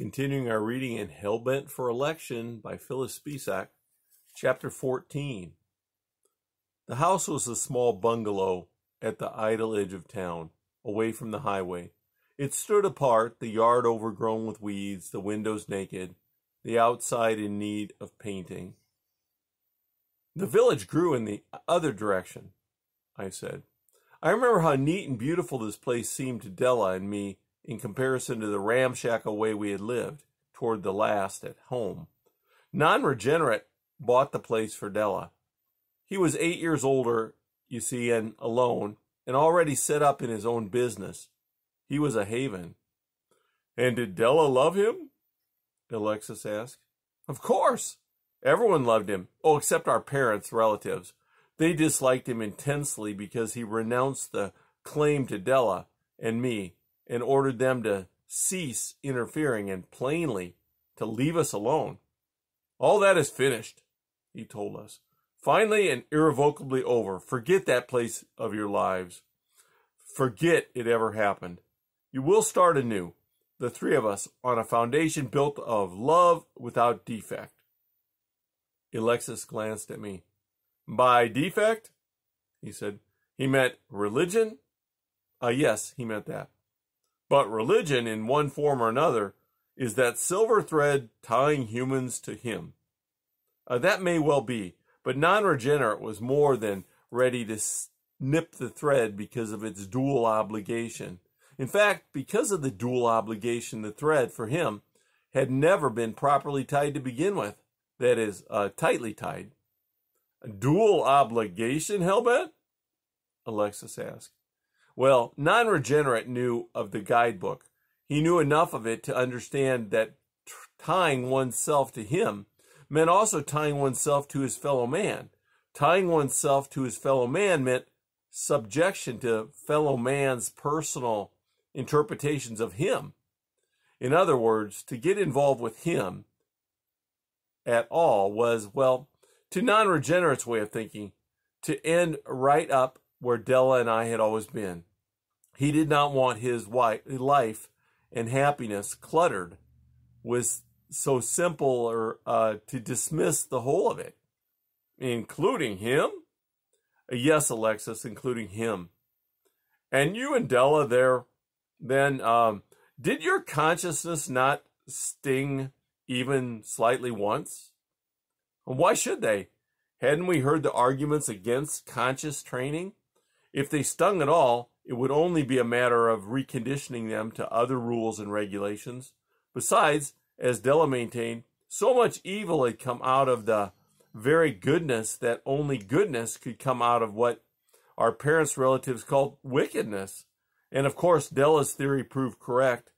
Continuing our reading in Hellbent for Election by Phyllis Speschock, Chapter 14. The house was a small bungalow at the idle edge of town, away from the highway. It stood apart, the yard overgrown with weeds, the windows naked, the outside in need of painting. The village grew in the other direction, I said. I remember how neat and beautiful this place seemed to Della and me in comparison to the ramshackle way we had lived toward the last at home. Non-regenerate bought the place for Della. He was 8 years older, you see, and alone, and already set up in his own business. He was a haven. And did Della love him? Alexis asked. Of course. Everyone loved him. Oh, except our parents, relatives. They disliked him intensely because he renounced the claim to Della and me and ordered them to cease interfering and plainly to leave us alone. All that is finished, he told us. Finally and irrevocably over. Forget that place of your lives. Forget it ever happened. You will start anew, the three of us, on a foundation built of love without defect. Alexis glanced at me. By defect? He said. He meant religion? Yes, he meant that. But religion, in one form or another, is that silver thread tying humans to him. That may well be, but non-regenerate was more than ready to snip the thread because of its dual obligation. In fact, because of the dual obligation, the thread, for him, had never been properly tied to begin with. That is, tightly tied. A dual obligation, Hellbent? Alexis asked. Well, non-regenerate knew of the guidebook. He knew enough of it to understand that tying oneself to him meant also tying oneself to his fellow man. Tying oneself to his fellow man meant subjection to fellow man's personal interpretations of him. In other words, to get involved with him at all was, well, to non-regenerate's way of thinking, to end right up where Della and I had always been. He did not want his life and happiness cluttered with so simple or to dismiss the whole of it. Including him? Yes, Alexis, including him. And you and Della there, then, did your consciousness not sting even slightly once? Why should they? Hadn't we heard the arguments against conscious training? If they stung at all, it would only be a matter of reconditioning them to other rules and regulations. Besides, as Della maintained, so much evil had come out of the very goodness that only goodness could come out of what our parents' relatives called wickedness. And of course, Della's theory proved correct.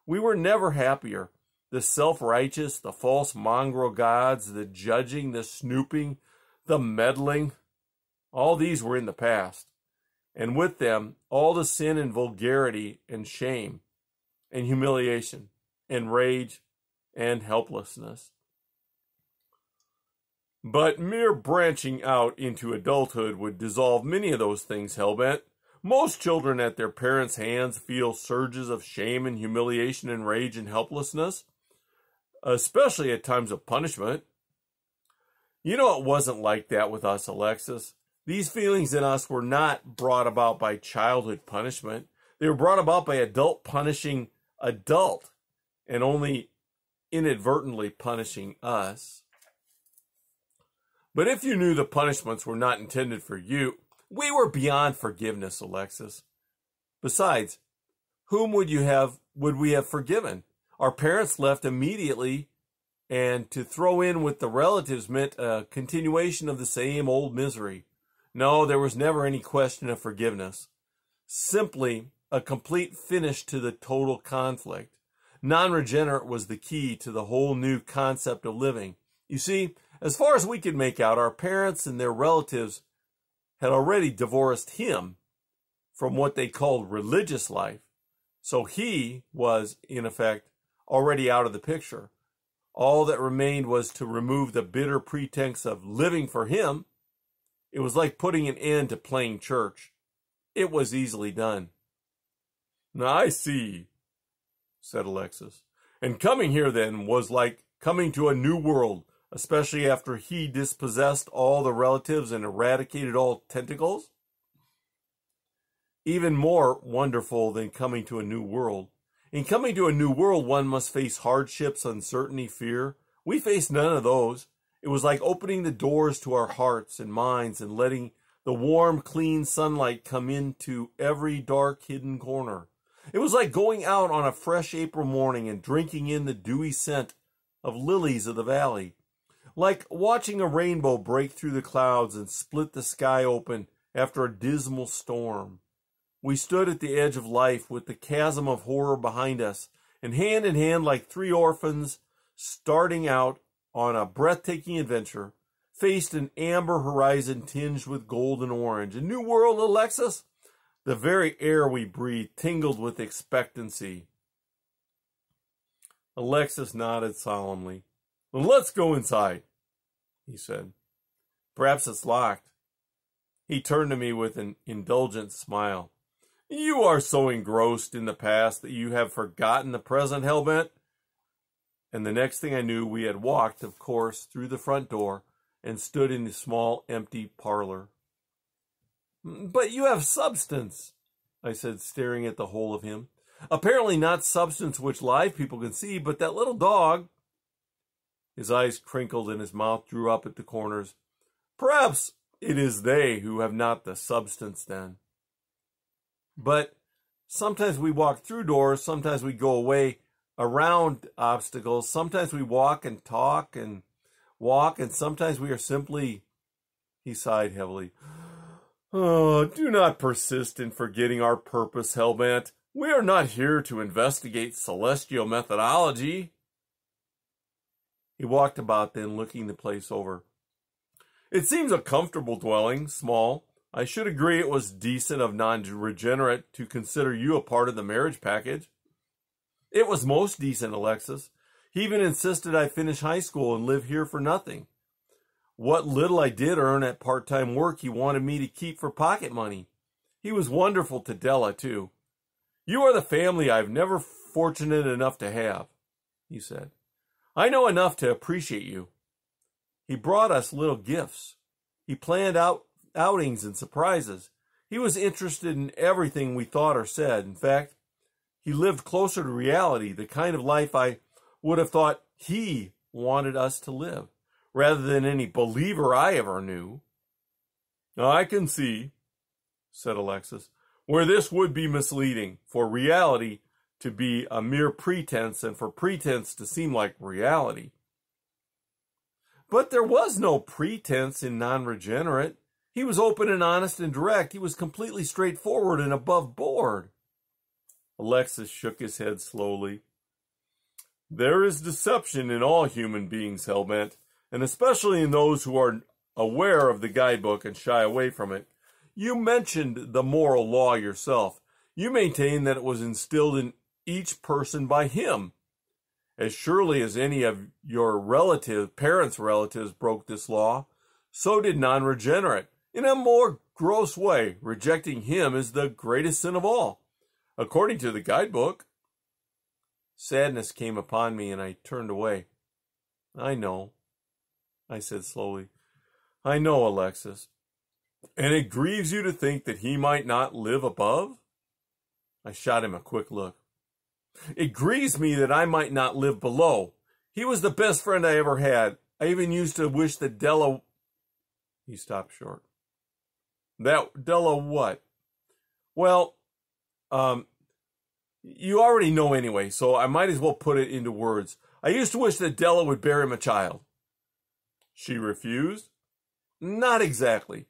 We were never happier. The self-righteous, the false mongrel gods, the judging, the snooping, the meddling, all these were in the past. And with them, all the sin and vulgarity and shame and humiliation and rage and helplessness. But mere branching out into adulthood would dissolve many of those things, Hellbent. Most children at their parents' hands feel surges of shame and humiliation and rage and helplessness, especially at times of punishment. You know, it wasn't like that with us, Alexis. These feelings in us were not brought about by childhood punishment. They were brought about by adult punishing adult and only inadvertently punishing us. But if you knew the punishments were not intended for you, we were beyond forgiveness, Alexis. Besides, whom would we have forgiven? Our parents left immediately, and to throw in with the relatives meant a continuation of the same old misery. No, there was never any question of forgiveness. Simply a complete finish to the total conflict. Non-regenerate was the key to the whole new concept of living. You see, as far as we could make out, our parents and their relatives had already divorced him from what they called religious life. So he was, in effect, already out of the picture. All that remained was to remove the bitter pretense of living for him. It was like putting an end to playing church. It was easily done. Now, I see, said Alexis. And coming here then was like coming to a new world, especially after he dispossessed all the relatives and eradicated all tentacles. Even more wonderful than coming to a new world. In coming to a new world, one must face hardships, uncertainty, fear. We faced none of those. It was like opening the doors to our hearts and minds and letting the warm, clean sunlight come into every dark, hidden corner. It was like going out on a fresh April morning and drinking in the dewy scent of lilies of the valley. Like watching a rainbow break through the clouds and split the sky open after a dismal storm. We stood at the edge of life with the chasm of horror behind us, and hand in hand like three orphans starting out on a breathtaking adventure, faced an amber horizon tinged with gold and orange. A new world, Alexis? The very air we breathed tingled with expectancy. Alexis nodded solemnly. "Well, let's go inside," he said. "Perhaps it's locked." He turned to me with an indulgent smile. "You are so engrossed in the past that you have forgotten the present, Hellbent." And the next thing I knew, we had walked, of course, through the front door and stood in the small, empty parlor. "But you have substance," I said, staring at the whole of him. "Apparently not substance which live people can see, but that little dog." His eyes crinkled and his mouth drew up at the corners. "Perhaps it is they who have not the substance then. But sometimes we walk through doors, sometimes we go away around obstacles, sometimes we walk and talk and walk, and sometimes we are simply..." He sighed heavily. "Oh, do not persist in forgetting our purpose, Hellbent. We are not here to investigate celestial methodology." He walked about then, looking the place over. "It seems a comfortable dwelling, small. I should agree it was decent of non-regenerate to consider you a part of the marriage package." "It was most decent, Alexis. He even insisted I finish high school and live here for nothing. What little I did earn at part-time work he wanted me to keep for pocket money. He was wonderful to Della, too. You are the family I've never fortunate enough to have," he said. "I know enough to appreciate you. He brought us little gifts. He planned outings and surprises. He was interested in everything we thought or said. In fact, he lived closer to reality, the kind of life I would have thought he wanted us to live, rather than any believer I ever knew." "I can see," said Alexis, "where this would be misleading, for reality to be a mere pretense and for pretense to seem like reality." "But there was no pretense in non-regenerate. He was open and honest and direct. He was completely straightforward and above board." Alexis shook his head slowly. "There is deception in all human beings, Hellbent, and especially in those who are aware of the guidebook and shy away from it. You mentioned the moral law yourself. You maintain that it was instilled in each person by him. As surely as any of your parents' relatives broke this law, so did non-regenerate, in a more gross way, rejecting him as the greatest sin of all, according to the guidebook." Sadness came upon me, and I turned away. "I know," I said slowly. "I know, Alexis. And it grieves you to think that he might not live above?" I shot him a quick look. "It grieves me that I might not live below. He was the best friend I ever had. I even used to wish that Della..." He stopped short. "That Della what?" "Well, you already know anyway, so I might as well put it into words. I used to wish that Della would bear him a child." "She refused?" "Not exactly.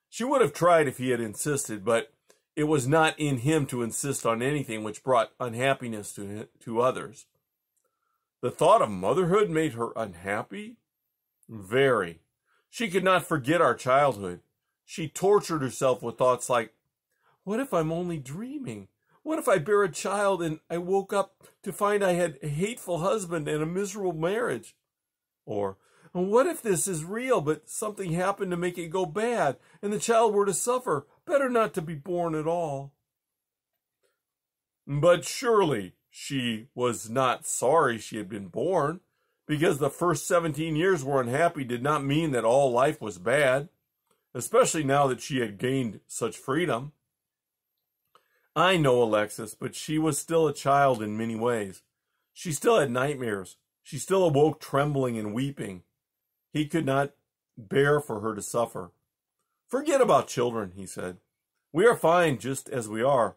She would have tried if he had insisted, but it was not in him to insist on anything which brought unhappiness to others." "The thought of motherhood made her unhappy?" "Very. She could not forget our childhood. She tortured herself with thoughts like, 'What if I'm only dreaming? What if I bear a child and I woke up to find I had a hateful husband and a miserable marriage?' Or, 'What if this is real, but something happened to make it go bad, and the child were to suffer? Better not to be born at all.'" "But surely she was not sorry she had been born. Because the first 17 years were unhappy did not mean that all life was bad, especially now that she had gained such freedom. I know Alexis, but she was still a child in many ways. She still had nightmares. She still awoke trembling and weeping. He could not bear for her to suffer. Forget about children, he said. We are fine just as we are.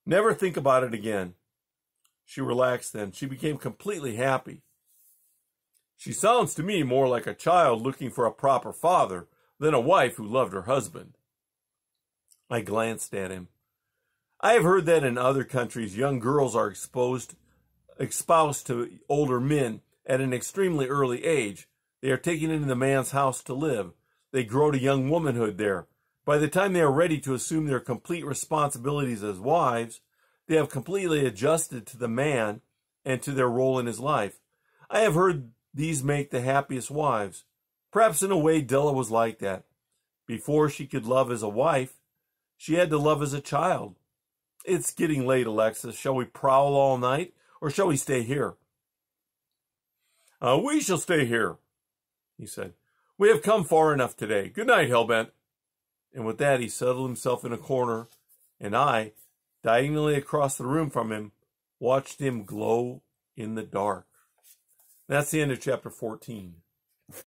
Never think about it again. She relaxed then. She became completely happy. She sounds to me more like a child looking for a proper father than a wife who loved her husband. I glanced at him. I have heard that in other countries, young girls are espoused to older men at an extremely early age. They are taken into the man's house to live. They grow to young womanhood there. By the time they are ready to assume their complete responsibilities as wives, they have completely adjusted to the man and to their role in his life. I have heard these make the happiest wives. Perhaps in a way Della was like that. Before she could love as a wife, she had to love as a child. It's getting late, Alexis. Shall we prowl all night, or shall we stay here? We shall stay here, he said. We have come far enough today. Good night, Hellbent. And with that, he settled himself in a corner, and I, diagonally across the room from him, watched him glow in the dark. That's the end of chapter 14.